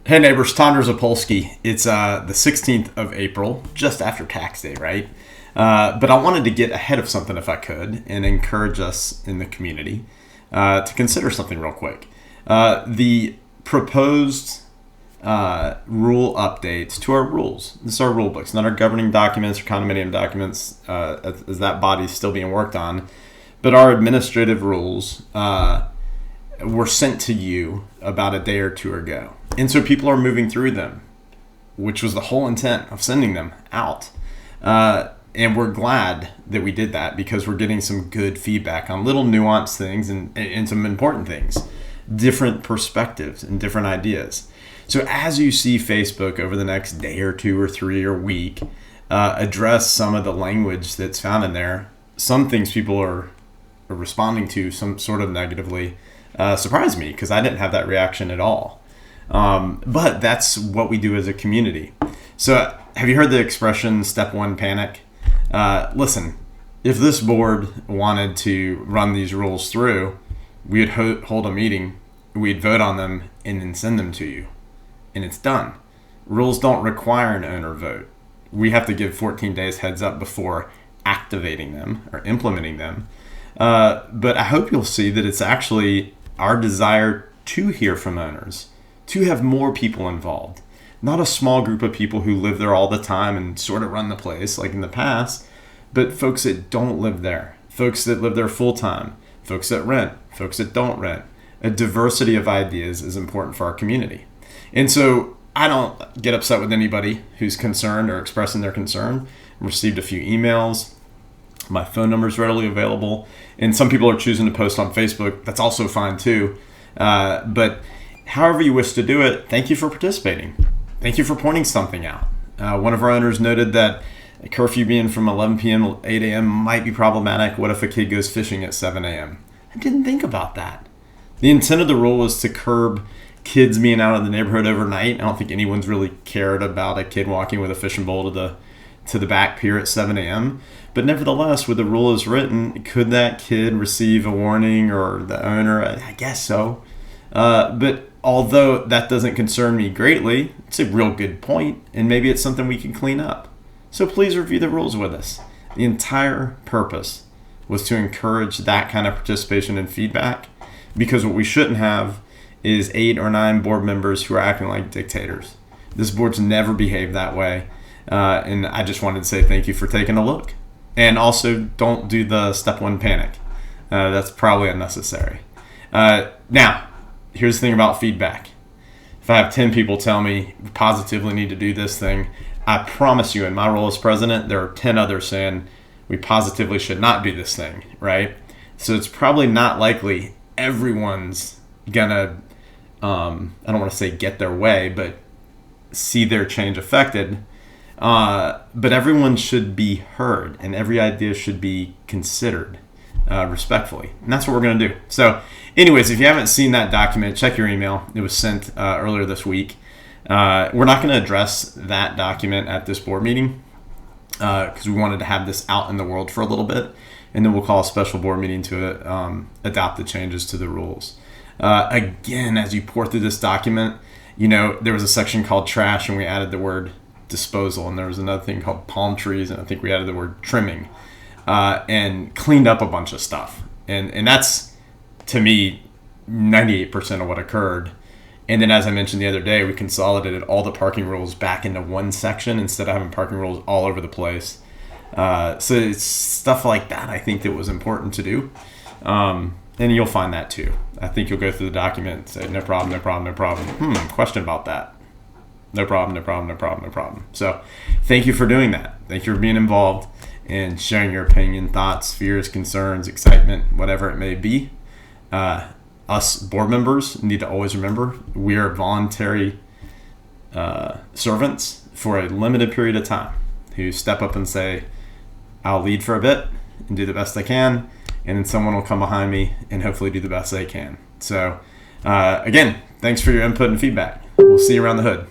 Hey neighbors, Tonder Zapolsky. It's the 16th of April, just after tax day, right? But I wanted to get ahead of something if I could and encourage us in the community to consider something real quick. The proposed rule updates to our rules. This is our rule books, not our governing documents or condominium documents, as that body's still being worked on, but our administrative rules were sent to you about a day or two ago. And so people are moving through them, which was the whole intent of sending them out. And we're glad that we did that because we're getting some good feedback on little nuanced things and some important things, different perspectives and different ideas. So as you see Facebook over the next day or two or three or week address some of the language that's found in there, some things people are responding to some sort of negatively surprised me because I didn't have that reaction at all. But that's what we do as a community. So have you heard the expression step one panic? Listen, if this board wanted to run these rules through, we'd hold a meeting, we'd vote on them, and then send them to you. And it's done. Rules don't require an owner vote. We have to give 14 days heads up before activating them or implementing them. But I hope you'll see that it's actually our desire to hear from owners, to have more people involved, not a small group of people who live there all the time and sort of run the place like in the past, but folks that don't live there, folks that live there full time, folks that rent, folks that don't rent. A diversity of ideas is important for our community. And so I don't get upset with anybody who's concerned or expressing their concern. I received a few emails. My phone number is readily available. And some people are choosing to post on Facebook. That's also fine too. But however you wish to do it, thank you for participating. Thank you for pointing something out. One of our owners noted that a curfew being from 11 p.m. to 8 a.m. might be problematic. What if a kid goes fishing at 7 a.m.? I didn't think about that. The intent of the rule was to curb kids being out in the neighborhood overnight. I don't think anyone's really cared about a kid walking with a fishing pole to the back pier at 7 a.m. But nevertheless, with the rule as written, could that kid receive a warning or the owner? I guess so. But although that doesn't concern me greatly, it's a real good point, and maybe it's something we can clean up. So please review the rules with us. The entire purpose was to encourage that kind of participation and feedback, because what we shouldn't have is 8 or 9 board members who are acting like dictators. This board's never behaved that way, and I just wanted to say thank you for taking a look. And also, don't do the step one panic. That's probably unnecessary. Now, here's the thing about feedback. If I have 10 people tell me we positively need to do this thing, I promise you in my role as president, there are 10 others saying we positively should not do this thing, right? So it's probably not likely everyone's gonna, I don't want to say get their way, but see their change affected. But everyone should be heard and every idea should be considered respectfully. And that's what we're going to do. So anyways, if you haven't seen that document, check your email. It was sent earlier this week. We're not going to address that document at this board meeting because we wanted to have this out in the world for a little bit. And then we'll call a special board meeting to adopt the changes to the rules. Again, as you pour through this document, there was a section called trash and we added the word disposal, and there was another thing called palm trees, and I think we added the word trimming, and cleaned up a bunch of stuff. And that's, to me, 98% of what occurred. And then, as I mentioned the other day, we consolidated all the parking rules back into one section instead of having parking rules all over the place. So it's stuff like that I think that was important to do. And you'll find that too. I think you'll go through the document and say, no problem, no problem, no problem. Question about that. No problem, no problem, no problem, no problem. So thank you for doing that. Thank you for being involved and sharing your opinion, thoughts, fears, concerns, excitement, whatever it may be. Us board members need to always remember we are voluntary servants for a limited period of time who step up and say, I'll lead for a bit and do the best I can, and then someone will come behind me and hopefully do the best they can. So again, thanks for your input and feedback. We'll see you around the hood.